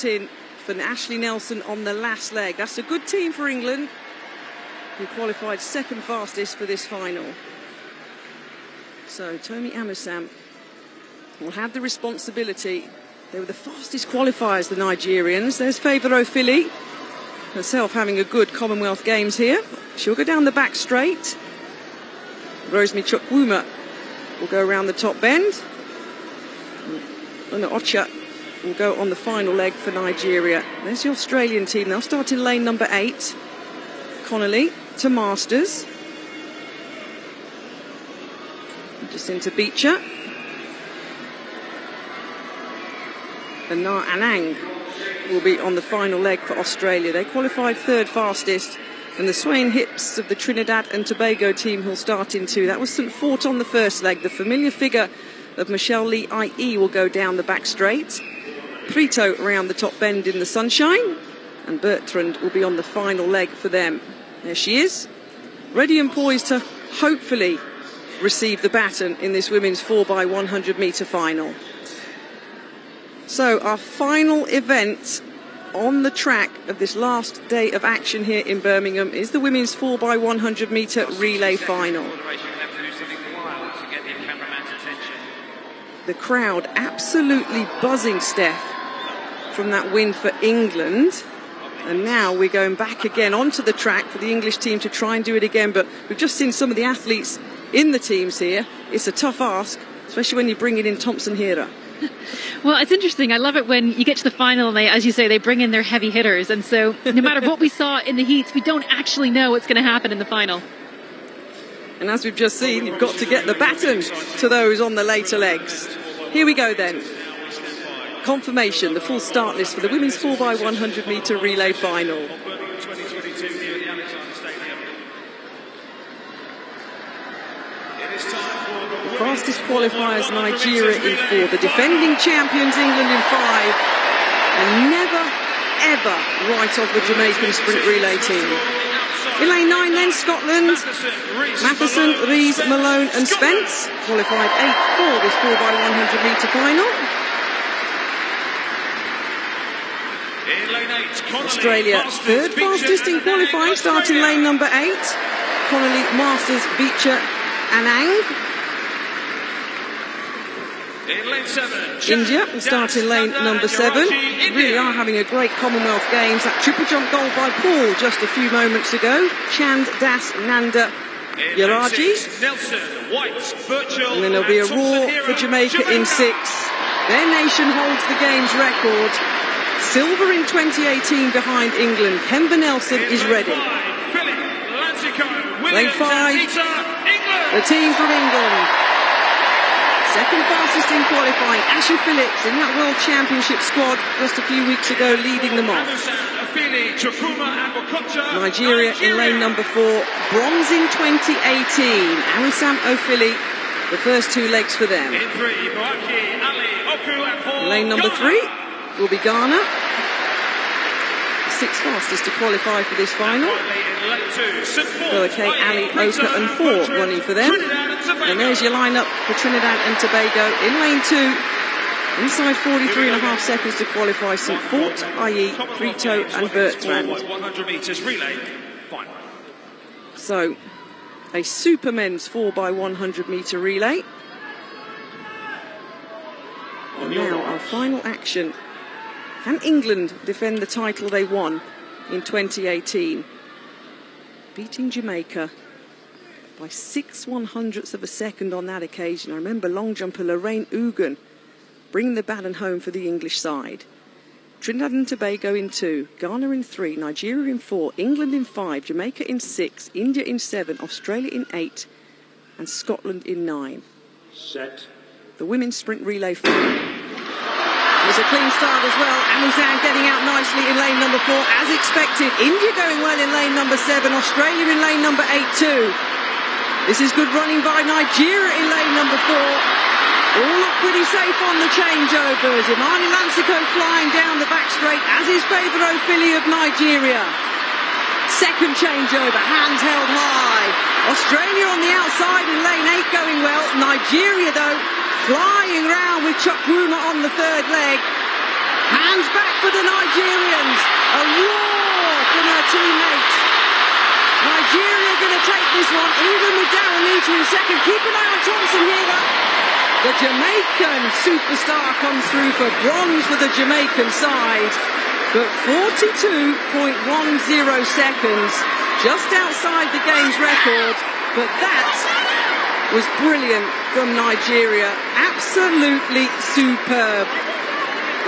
in for Ashley Nelson on the last leg. That's a good team for England, who qualified second fastest for this final. So Tomi Amusam will have the responsibility. They were the fastest qualifiers, the Nigerians. There's Favour Ofili, herself having a good Commonwealth Games here. She'll go down the back straight. Rosemary Chukwuma will go around the top bend. And Ocha will go on the final leg for Nigeria. There's the Australian team. They'll start in lane number 8. Connolly to Masters. Just into Beecher. And Na Anang will be on the final leg for Australia. They qualified third fastest. And the swaying hips of the Trinidad and Tobago team who'll start in 2. That was St. Fort on the first leg. The familiar figure of Michelle Lee IE will go down the back straight. Prito around the top bend in the sunshine. And Bertrand will be on the final leg for them. There she is, ready and poised to hopefully receive the baton in this women's 4x100 metre final. So our final event on the track of this last day of action here in Birmingham is the women's 4x100 metre relay final. The crowd absolutely buzzing, Steph, from that win for England. And now we're going back again onto the track for the English team to try and do it again. But we've just seen some of the athletes in the teams here. It's a tough ask, especially when you bring it in Thompson-Hera. Well, it's interesting. I love it when you get to the final and they, as you say, they bring in their heavy hitters. And so no matter what we saw in the heats, we don't actually know what's going to happen in the final. And as we've just seen, you've got to get the baton to those on the later legs. Here we go then. Confirmation, the full start list for the women's 4x100 metre relay final. The fastest qualifiers, Nigeria in 4. The defending champions, England in 5. And never, ever write off the Jamaican sprint relay team. In lane 9 then, Scotland. Matheson, Rees, Malone and Spence qualified 8th for this 4x100 metre final. Australia third fastest in qualifying, starting lane number 8. Connolly, Masters, Beecher, Anang. India will start in lane number 7. Really are having a great Commonwealth Games. That triple jump goal by Paul just a few moments ago. Chand Das Nanda Yaraji. And then there'll be a roar for Jamaica in 6. Their nation holds the game's record. Silver in 2018 behind England. Kemba Nelson is ready. Lane 5, the team from England. Second fastest in qualifying, Ashley Phillips in that World Championship squad just a few weeks ago, leading them off. Nigeria in lane number 4, bronze in 2018. Amusam Ofili, the first 2 legs for them. Lane number 3 will be Ghana, the 6th fastest to qualify for this final. Boakay, Ali, Oka and Hort running for them. And there's your lineup for Trinidad and Tobago. In lane 2, inside 43.5 seconds to qualify, St. Fort, i.e. Prito and Bertrand. So, a super men's 4x100 metre relay. And now our final action. Can England defend the title they won in 2018? Beating Jamaica by 6/100ths of a second on that occasion. I remember long jumper Lorraine Ugan bringing the baton home for the English side. Trinidad and Tobago in 2, Ghana in 3, Nigeria in 4, England in 5, Jamaica in 6, India in 7, Australia in 8, and Scotland in 9. Set. The women's sprint relay final. There's a clean start as well. Amusam getting out nicely in lane number 4, as expected. India going well in lane number 7. Australia in lane number 8 too. This is good running by Nigeria in lane number 4. All look pretty safe on the changeovers. Imani Lansico flying down the back straight, as is Favour Ofili of Nigeria. Second changeover, hands held high. Australia on the outside in lane 8 going well. Nigeria though flying round with Chukwuma on the third leg. Hands back for the Nigerians. A roar from her teammate. Nigeria going to take this one. England with Darren Nita in second. Keep an eye on Thompson here. The Jamaican superstar comes through for bronze for the Jamaican side. But 42.10 seconds, just outside the game's record. But that was brilliant from Nigeria. Absolutely superb.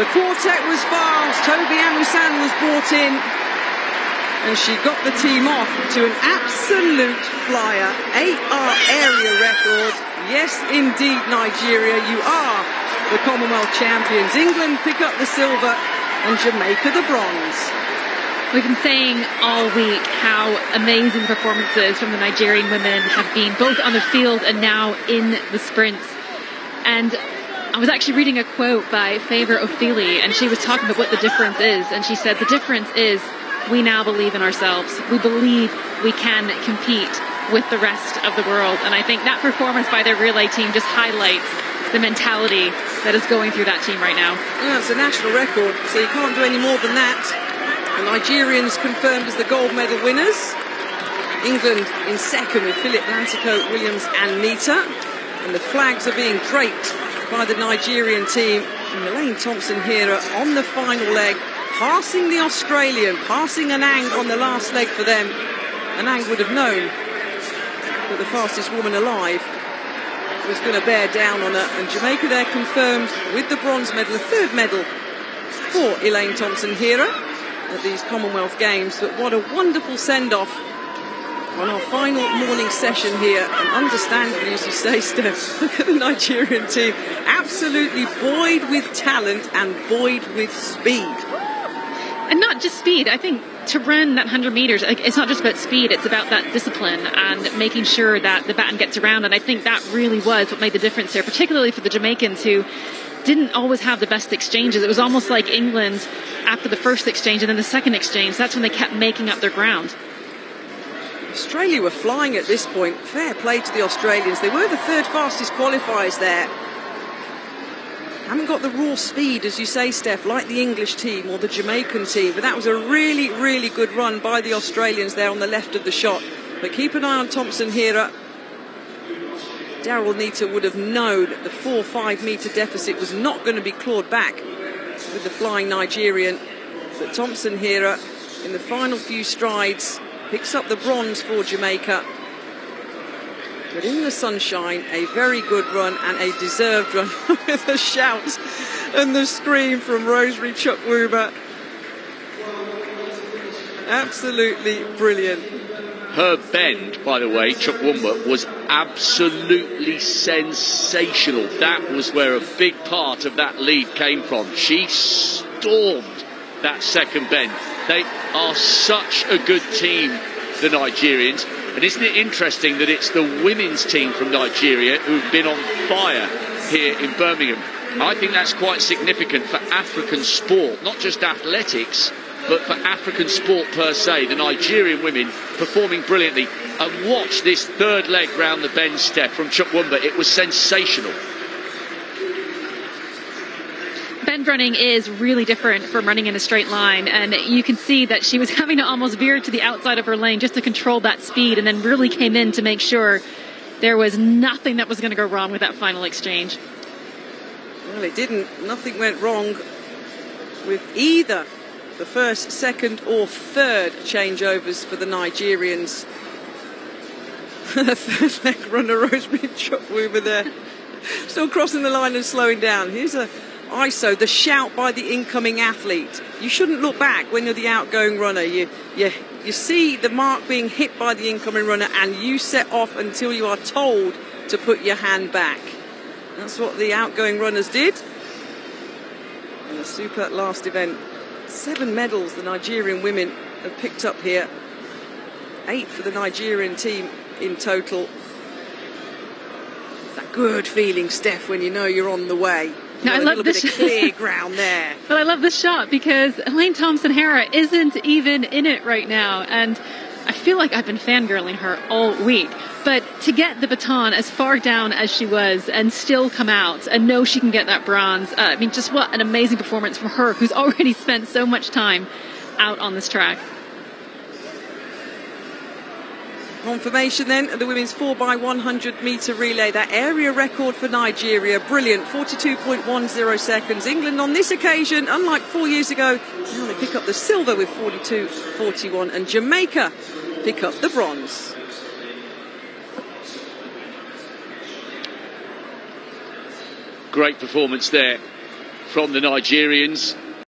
The quartet was fast. Toby Amusan was brought in. And she got the team off to an absolute flyer. 8R area record. Yes, indeed, Nigeria, you are the Commonwealth champions. England pick up the silver and Jamaica the bronze. We've been saying all week how amazing performances from the Nigerian women have been, both on the field and now in the sprints. And I was actually reading a quote by Favour Ofili, and she was talking about what the difference is. And she said, the difference is we now believe in ourselves. We believe we can compete with the rest of the world. And I think that performance by their relay team just highlights the mentality that is going through that team right now. Yeah, it's a national record, so you can't do any more than that. The Nigerians confirmed as the gold medal winners. England in second with Philip Lantico, Williams and Nita. And the flags are being draped by the Nigerian team. And Elaine Thompson here on the final leg, passing the Australian, passing Anang on the last leg for them. Anang would have known that the fastest woman alive was going to bear down on her. And Jamaica there confirmed with the bronze medal, a third medal for Elaine Thompson-Hera at these Commonwealth Games. But what a wonderful send-off on our final morning session here. And understandably, as you say, Steph, look at the Nigerian team. Absolutely buoyed with talent and buoyed with speed. And not just speed. I think to run that 100 meters, it's not just about speed, it's about that discipline and making sure that the baton gets around. And I think that really was what made the difference there, particularly for the Jamaicans, who didn't always have the best exchanges. It was almost like England after the first exchange and then the second exchange. That's when they kept making up their ground. Australia were flying at this point. Fair play to the Australians. They were the third fastest qualifiers there. Haven't got the raw speed, as you say, Steph, like the English team or the Jamaican team. But that was a really, really good run by the Australians there on the left of the shot. But keep an eye on Thompson-Hera. Darryl Nita would have known that the 4-5 metre deficit was not going to be clawed back with the flying Nigerian. But Thompson-Hera, in the final few strides, picks up the bronze for Jamaica. But in the sunshine, a very good run and a deserved run with the shout and the scream from Rosemary Chukwuma. Absolutely brilliant. Her bend, by the way, Chukwuma, was absolutely sensational. That was where a big part of that lead came from. She stormed that second bend. They are such a good team, the Nigerians. And isn't it interesting that it's the women's team from Nigeria who've been on fire here in Birmingham? I think that's quite significant for African sport, not just athletics, but for African sport per se. The Nigerian women performing brilliantly. And watch this third leg round the bend, Steph, from Chukwuma. It was sensational. Bend running is really different from running in a straight line, and you can see that she was having to almost veer to the outside of her lane just to control that speed, and then really came in to make sure there was nothing that was going to go wrong with that final exchange. Well, it didn't. Nothing went wrong with either the first, second or third changeovers for the Nigerians. The third leg runner, Rosemary Chukwuma there, still crossing the line and slowing down. Here's a ISO, the shout by the incoming athlete. You shouldn't look back when you're the outgoing runner. You see the mark being hit by the incoming runner and you set off until you are told to put your hand back. That's what the outgoing runners did. And a super last event. 7 medals the Nigerian women have picked up here. 8 for the Nigerian team in total. That good feeling, Steph, when you know you're on the way. Now, I love this clear ground there. But I love this shot because Elaine Thompson-Hera isn't even in it right now. And I feel like I've been fangirling her all week. But to get the baton as far down as she was and still come out and know she can get that bronze, I mean, just what an amazing performance from her, who's already spent so much time out on this track. Confirmation then of the women's 4x100 metre relay. That area record for Nigeria, brilliant, 42.10 seconds. England on this occasion, unlike 4 years ago, now they pick up the silver with 42.41, and Jamaica pick up the bronze. Great performance there from the Nigerians.